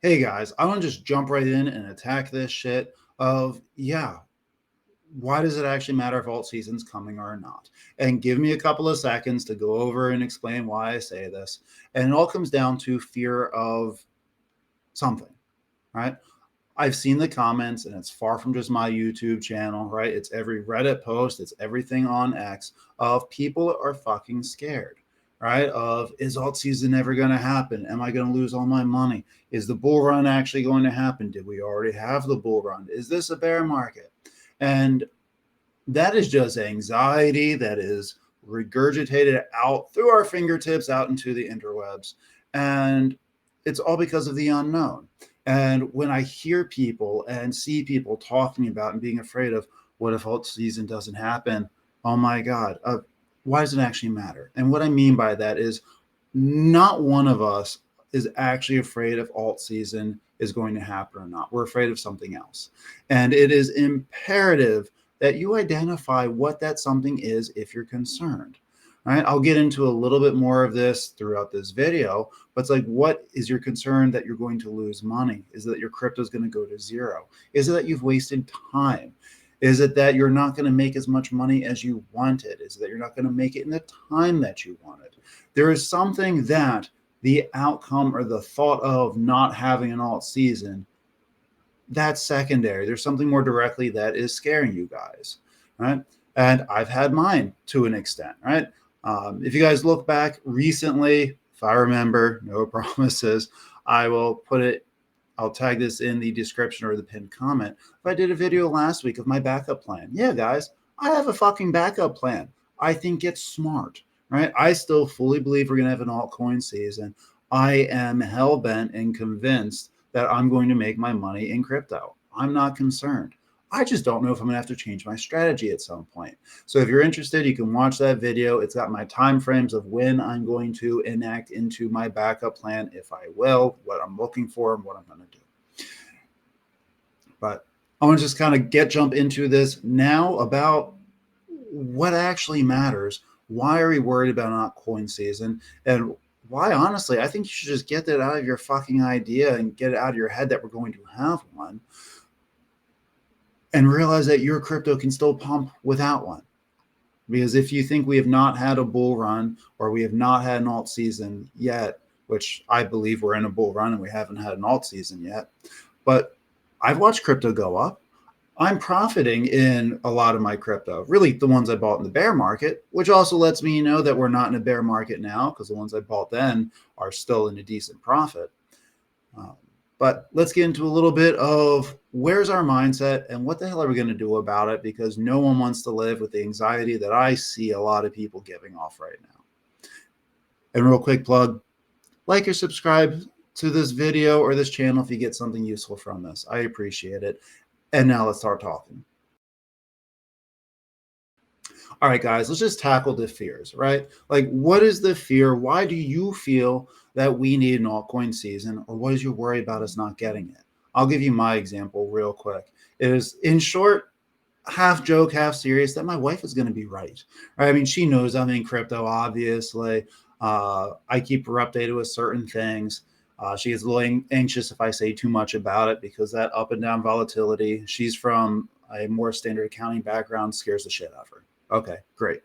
Hey guys, I want to just jump right in and attack this shit of, yeah, why does it actually matter if alt season's coming or not? And give me a couple of seconds to go over and explain why I say this. And it all comes down to fear of something, right? I've seen the comments, and it's far from just my YouTube channel, right? It's every Reddit post, it's everything on X of people are fucking scared, right? Of, is alt season ever going to happen? Am I going to lose all my money? Is the bull run actually going to happen? Did we already have the bull run? Is this a bear market? And that is just anxiety that is regurgitated out through our fingertips out into the interwebs. And it's all because of the unknown. And when I hear people and see people talking about and being afraid of what if alt season doesn't happen, oh my God, why does it actually matter? And what I mean by that is not one of us is actually afraid if alt season is going to happen or not. We're afraid of something else. And it is imperative that you identify what that something is if you're concerned. All right, I'll get into a little bit more of this throughout this video, but it's like, what is your concern that you're going to lose money? Is it that your crypto is going to go to zero? Is it that you've wasted time? Is it that you're not going to make as much money as you wanted? Is it that you're not going to make it in the time that you wanted? There is something that the outcome or the thought of not having an alt season, that's secondary. There's something more directly that is scaring you guys, right? And I've had mine to an extent, right? If you guys look back recently, if I remember, no promises, I will put it, I'll tag this in the description or the pinned comment. If I did a video last week of my backup plan, yeah, guys, I have a fucking backup plan. I think it's smart, right? I still fully believe we're going to have an altcoin season. I am hell-bent and convinced that I'm going to make my money in crypto. I'm not concerned. I just don't know if I'm going to have to change my strategy at some point. So if you're interested, you can watch that video. It's got my time frames of when I'm going to enact into my backup plan, if I will, what I'm looking for, and what I'm going to do. But I want to just kind of jump into this now about what actually matters. Why are we worried about not coin season? And why, honestly, I think you should just get that out of your fucking idea and get it out of your head that we're going to have one, and realize that your crypto can still pump without one. Because if you think we have not had a bull run or we have not had an alt season yet, which I believe we're in a bull run and we haven't had an alt season yet, but I've watched crypto go up. I'm profiting in a lot of my crypto, really the ones I bought in the bear market, which also lets me know that we're not in a bear market now because the ones I bought then are still in a decent profit. But let's get into a little bit of where's our mindset and what the hell are we going to do about it, because no one wants to live with the anxiety that I see a lot of people giving off right now. And real quick plug, like or subscribe to this video or this channel if you get something useful from this. I appreciate it. And now let's start talking. All right, guys, let's just tackle the fears, right? Like, what is the fear? Why do you feel that we need an altcoin season, or what is your worry about us not getting it? I'll give you my example real quick. It is, in short, half joke, half serious, that my wife is going to be right. I mean, she knows I'm in crypto, obviously. I keep her updated with certain things. She gets a little anxious if I say too much about it because that up and down volatility, she's from a more standard accounting background, scares the shit out of her. Okay, great.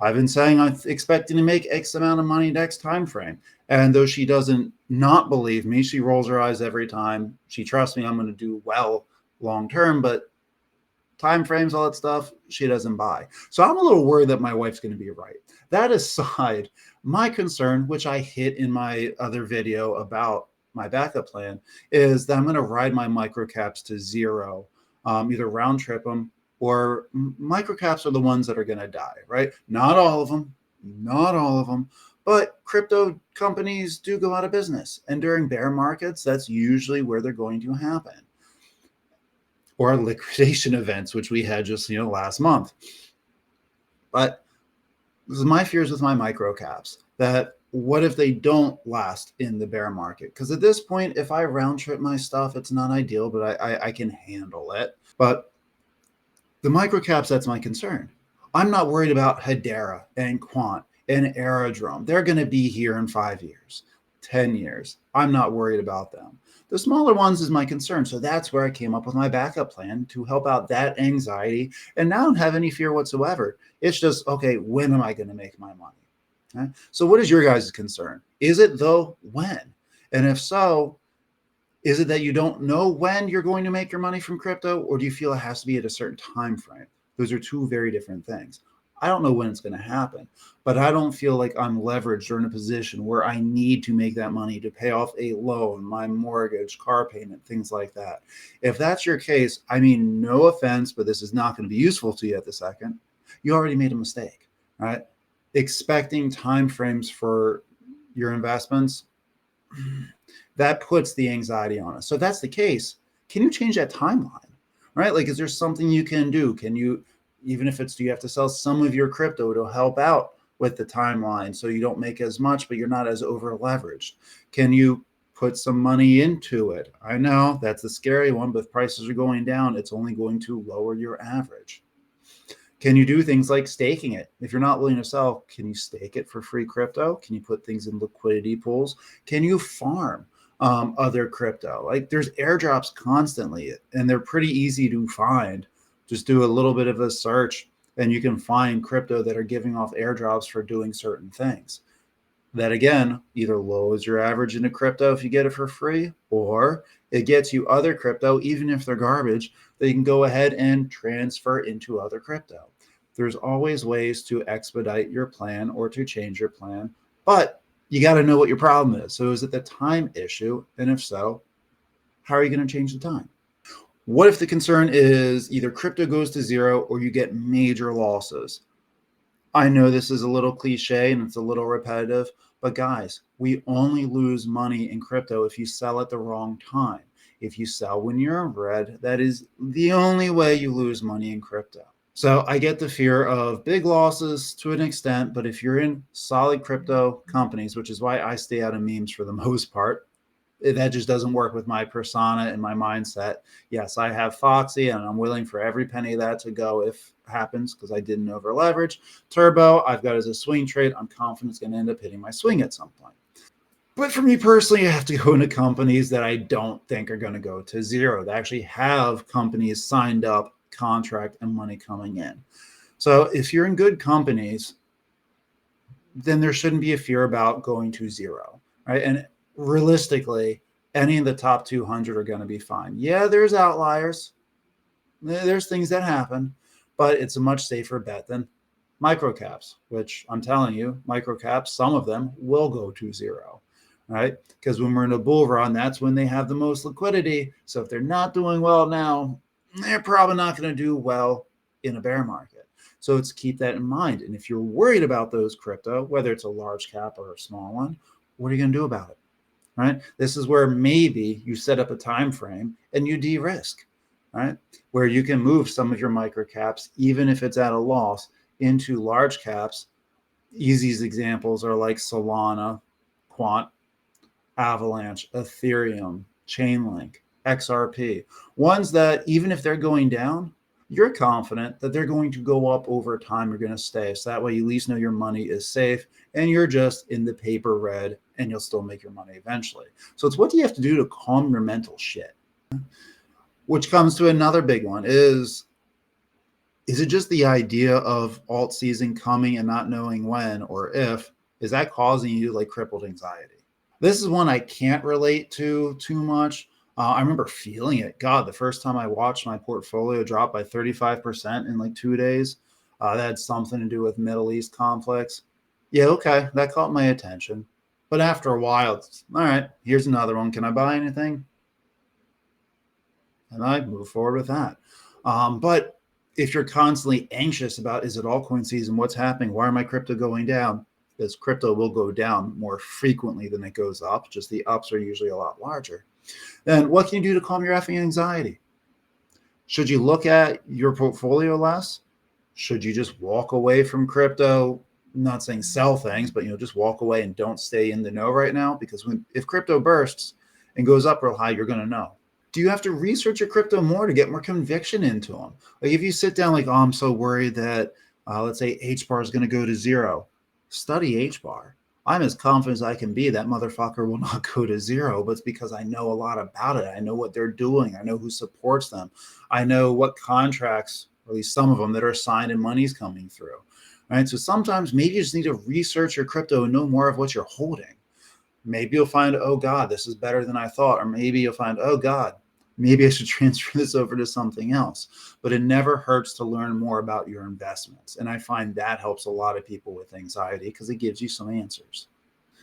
I've been saying I'm expecting to make X amount of money next time frame. And though she doesn't not believe me, she rolls her eyes every time. She trusts me I'm going to do well long term, but time frames, all that stuff, she doesn't buy. So I'm a little worried that my wife's going to be right. That aside, my concern, which I hit in my other video about my backup plan, is that I'm going to ride my microcaps to zero, either round trip them, or microcaps are the ones that are going to die, right? Not all of them, not all of them, but crypto companies do go out of business. And during bear markets, that's usually where they're going to happen. Or liquidation events, which we had just, last month. But this is my fears with my microcaps, that what if they don't last in the bear market? Because at this point, if I round trip my stuff, it's not ideal, but I can handle it. But the microcaps, that's my concern. I'm not worried about Hedera and Quant and Aerodrome. They're going to be here in 5 years. 10 years. I'm not worried about them. The smaller ones is my concern. So that's where I came up with my backup plan to help out that anxiety. And now I don't have any fear whatsoever. It's just, okay, when am I going to make my money? Okay? So what is your guys' concern? Is it though when? And if so, is it that you don't know when you're going to make your money from crypto, or do you feel it has to be at a certain time frame? Those are two very different things. I don't know when it's going to happen, but I don't feel like I'm leveraged or in a position where I need to make that money to pay off a loan, my mortgage, car payment, things like that. If that's your case, I mean, no offense, but this is not going to be useful to you at the second. You already made a mistake, right? Expecting time frames for your investments, that puts the anxiety on us. So if that's the case, can you change that timeline? Right? Like, is there something you can do? Can you, even if it's, do you have to sell some of your crypto to help out with the timeline so you don't make as much, but you're not as over leveraged? Can you put some money into it? I know that's a scary one, but if prices are going down, it's only going to lower your average. Can you do things like staking it? If you're not willing to sell, can you stake it for free crypto? Can you put things in liquidity pools? Can you farm other crypto? Like, there's airdrops constantly, and they're pretty easy to find. Just do a little bit of a search, and you can find crypto that are giving off airdrops for doing certain things. That again either lowers your average into crypto if you get it for free, or it gets you other crypto, even if they're garbage, that you can go ahead and transfer into other crypto. There's always ways to expedite your plan or to change your plan, but you got to know what your problem is. So is it the time issue? And if so, how are you going to change the time? What if the concern is either crypto goes to zero or you get major losses? I know this is a little cliche and it's a little repetitive, but guys, we only lose money in crypto if you sell at the wrong time. If you sell when you're in red, that is the only way you lose money in crypto. So I get the fear of big losses to an extent, but if you're in solid crypto companies, which is why I stay out of memes for the most part, that just doesn't work with my persona and my mindset. Yes, I have Foxy and I'm willing for every penny of that to go if it happens because I didn't over leverage. Turbo, I've got as a swing trade. I'm confident it's going to end up hitting my swing at some point. But for me personally, I have to go into companies that I don't think are going to go to zero. They actually have companies signed up, contract, and money coming in. So if you're in good companies, then there shouldn't be a fear about going to zero, right? And realistically, any of the top 200 are going to be fine. Yeah, there's outliers. There's things that happen, but it's a much safer bet than microcaps, which I'm telling you, microcaps, some of them will go to zero, right? Because when we're in a bull run, that's when they have the most liquidity. So if they're not doing well now, they're probably not going to do well in a bear market. So it's keep that in mind. And if you're worried about those crypto, whether it's a large cap or a small one, what are you going to do about it? Right? This is where maybe you set up a time frame and you de-risk, right? Where you can move some of your micro caps, even if it's at a loss, into large caps. Easy examples are like Solana, Quant, Avalanche, Ethereum, Chainlink, XRP. Ones that even if they're going down, you're confident that they're going to go up over time, you're going to stay. So that way you at least know your money is safe and you're just in the paper red and you'll still make your money eventually. So it's what do you have to do to calm your mental shit? Which comes to another big one is it just the idea of alt season coming and not knowing when or if, is that causing you like crippled anxiety? This is one I can't relate to too much. I remember feeling it. God, the first time I watched my portfolio drop by 35% in like 2 days, that had something to do with Middle East conflicts. Yeah, okay, that caught my attention. But after a while, it's, all right, here's another one. Can I buy anything? And I move forward with that. But if you're constantly anxious about, is it altcoin season? What's happening? Why are my crypto going down? Because crypto will go down more frequently than it goes up. Just the ups are usually a lot larger. Then what can you do to calm your effing anxiety? Should you look at your portfolio less? Should you just walk away from crypto? I'm not saying sell things, but just walk away and don't stay in the know right now, because if crypto bursts and goes up real high, you're going to know. Do you have to research your crypto more to get more conviction into them? Like if you sit down like, oh, I'm so worried that let's say hbar is going to go to zero. Study hbar. I'm as confident as I can be that motherfucker will not go to zero, but it's because I know a lot about it. I know what they're doing. I know who supports them. I know what contracts, or at least some of them, that are signed and money's coming through. Right. So sometimes maybe you just need to research your crypto and know more of what you're holding. Maybe you'll find, oh God, this is better than I thought. Or maybe you'll find, oh God, maybe I should transfer this over to something else. But it never hurts to learn more about your investments. And I find that helps a lot of people with anxiety because it gives you some answers.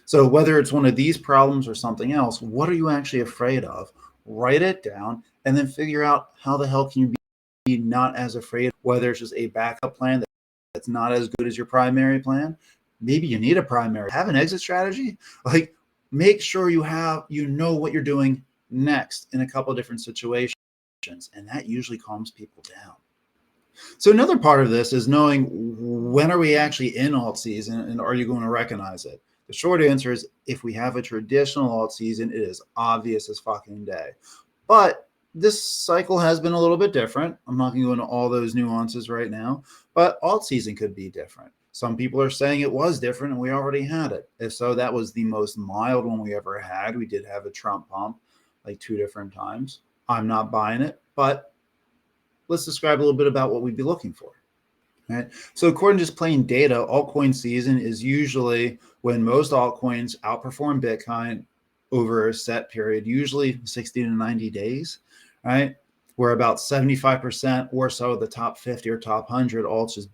So whether it's one of these problems or something else, what are you actually afraid of? Write it down and then figure out how the hell can you be not as afraid, whether it's just a backup plan that's not as good as your primary plan. Maybe you need a primary. Have an exit strategy. Like, make sure you know what you're doing next in a couple of different situations, and that usually calms people down. So another part of this is knowing when are we actually in alt season and are you going to recognize it? The short answer is if we have a traditional alt season, it is obvious as fucking day. But this cycle has been a little bit different. I'm not going to go into all those nuances right now, but alt season could be different. Some people are saying it was different and we already had it. If so, that was the most mild one we ever had. We did have a Trump pump like 2 different times. I'm not buying it, but let's describe a little bit about what we'd be looking for. Right. So according to just plain data, altcoin season is usually when most altcoins outperform Bitcoin over a set period, usually 60 to 90 days, right? Where about 75% or so of the top 50 or top 100 alts just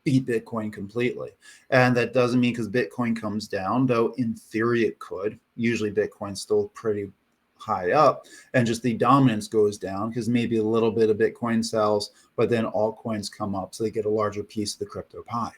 beat Bitcoin completely. And that doesn't mean because Bitcoin comes down, though in theory it could. Usually Bitcoin's still pretty high up, and just the dominance goes down because maybe a little bit of Bitcoin sells, but then altcoins come up, so they get a larger piece of the crypto pie.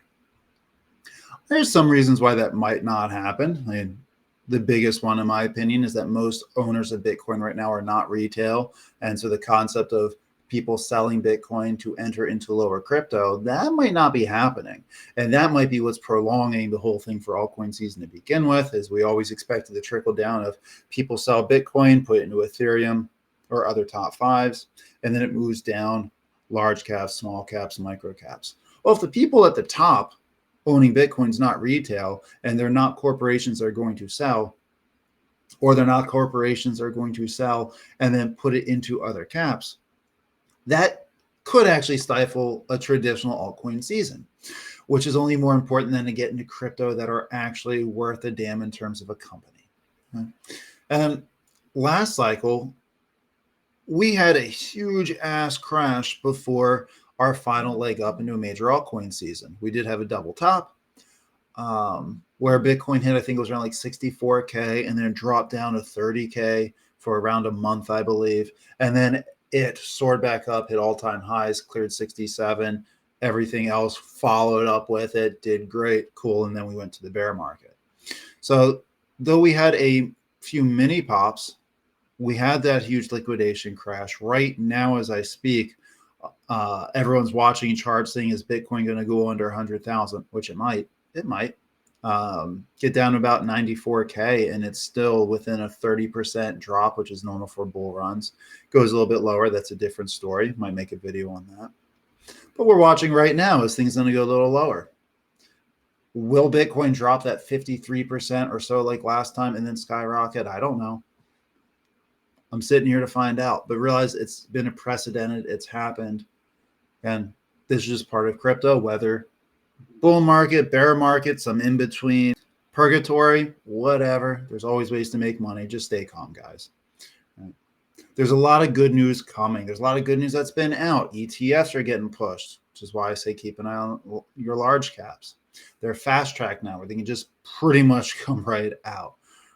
There's some reasons why that might not happen. I mean, the biggest one, in my opinion, is that most owners of Bitcoin right now are not retail. And so the concept of people selling Bitcoin to enter into lower crypto, that might not be happening. And that might be what's prolonging the whole thing for altcoin season to begin with, as we always expected the trickle down of people sell Bitcoin, put it into Ethereum or other top fives, and then it moves down large caps, small caps, micro caps. Well, if the people at the top owning Bitcoin's not retail and they're not corporations that are going to sell, or they're not corporations that are going to sell and then put it into other caps, that could actually stifle a traditional altcoin season, which is only more important than to get into crypto that are actually worth a damn in terms of a company. And last cycle, we had a huge ass crash before our final leg up into a major altcoin season. We did have a double top where Bitcoin hit, I think it was around like 64K, and then it dropped down to 30K for around a month, I believe. And then it soared back up, hit all-time highs, cleared 67. Everything else followed up with it, did great, cool, and then we went to the bear market. So though we had a few mini pops, we had that huge liquidation crash. Right now, as I speak, everyone's watching charts saying, is Bitcoin going to go under 100,000? Which it might. It might get down to about 94K, and it's still within a 30% drop, which is normal for bull runs. Goes a little bit lower. That's a different story. Might make a video on that. But we're watching right now, is things going to go a little lower? Will Bitcoin drop that 53% or so like last time and then skyrocket? I don't know. I'm sitting here to find out, but realize it's been unprecedented. It's happened. And this is just part of crypto, whether bull market, bear market, some in between, purgatory, whatever. There's always ways to make money. Just stay calm, guys. Right. There's a lot of good news coming. There's a lot of good news that's been out. ETFs are getting pushed, which is why I say keep an eye on your large caps. They're fast track now where they can just pretty much come right out.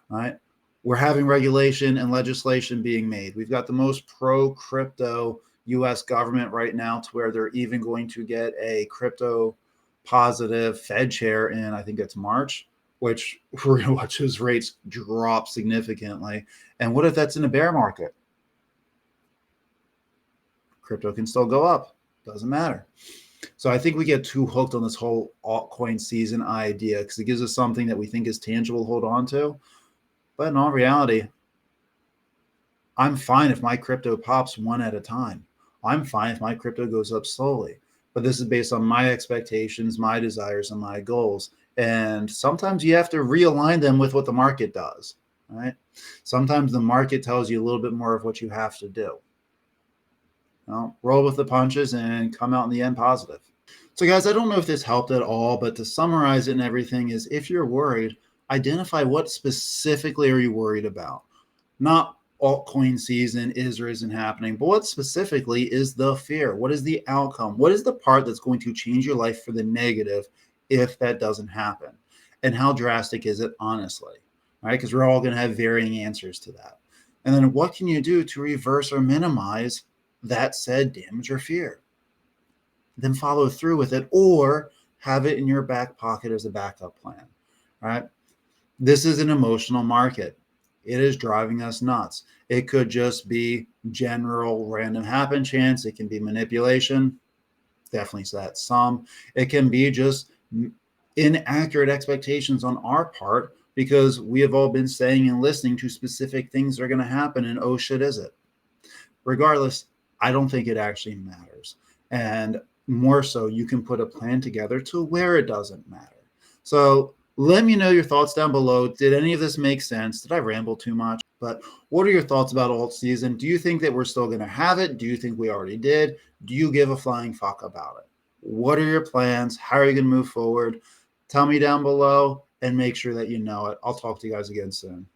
Right. We're having regulation and legislation being made. We've got the most pro-crypto U.S. government right now, to where they're even going to get a crypto positive Fed chair in, I think it's March, which we're going to watch those rates drop significantly. And what if that's in a bear market? Crypto can still go up. Doesn't matter. So I think we get too hooked on this whole altcoin season idea because it gives us something that we think is tangible to hold on to. But in all reality, I'm fine if my crypto pops one at a time. I'm fine if my crypto goes up slowly. But this is based on my expectations, my desires, and my goals. And sometimes you have to realign them with what the market does, right? Sometimes the market tells you a little bit more of what you have to do. Roll with the punches and come out in the end positive. So, guys, I don't know if this helped at all, but to summarize it and everything is if you're worried, identify what specifically are you worried about. Not altcoin season is or isn't happening, but what specifically is the fear? What is the outcome? What is the part that's going to change your life for the negative if that doesn't happen? And how drastic is it, honestly? Right? Because we're all going to have varying answers to that. And then what can you do to reverse or minimize that said damage or fear? Then follow through with it or have it in your back pocket as a backup plan, right? This is an emotional market. It is driving us nuts. It could just be general random happen chance. It can be manipulation. Definitely that some. It can be just inaccurate expectations on our part because we have all been saying and listening to specific things that are going to happen. And oh shit, is it? Regardless, I don't think it actually matters. And more so, you can put a plan together to where it doesn't matter. So let me know your thoughts down below. Did any of this make sense? Did I ramble too much? But what are your thoughts about alt season? Do you think that we're still going to have it? Do you think we already did? Do you give a flying fuck about it? What are your plans? How are you going to move forward? Tell me down below and make sure that you know it. I'll talk to you guys again soon.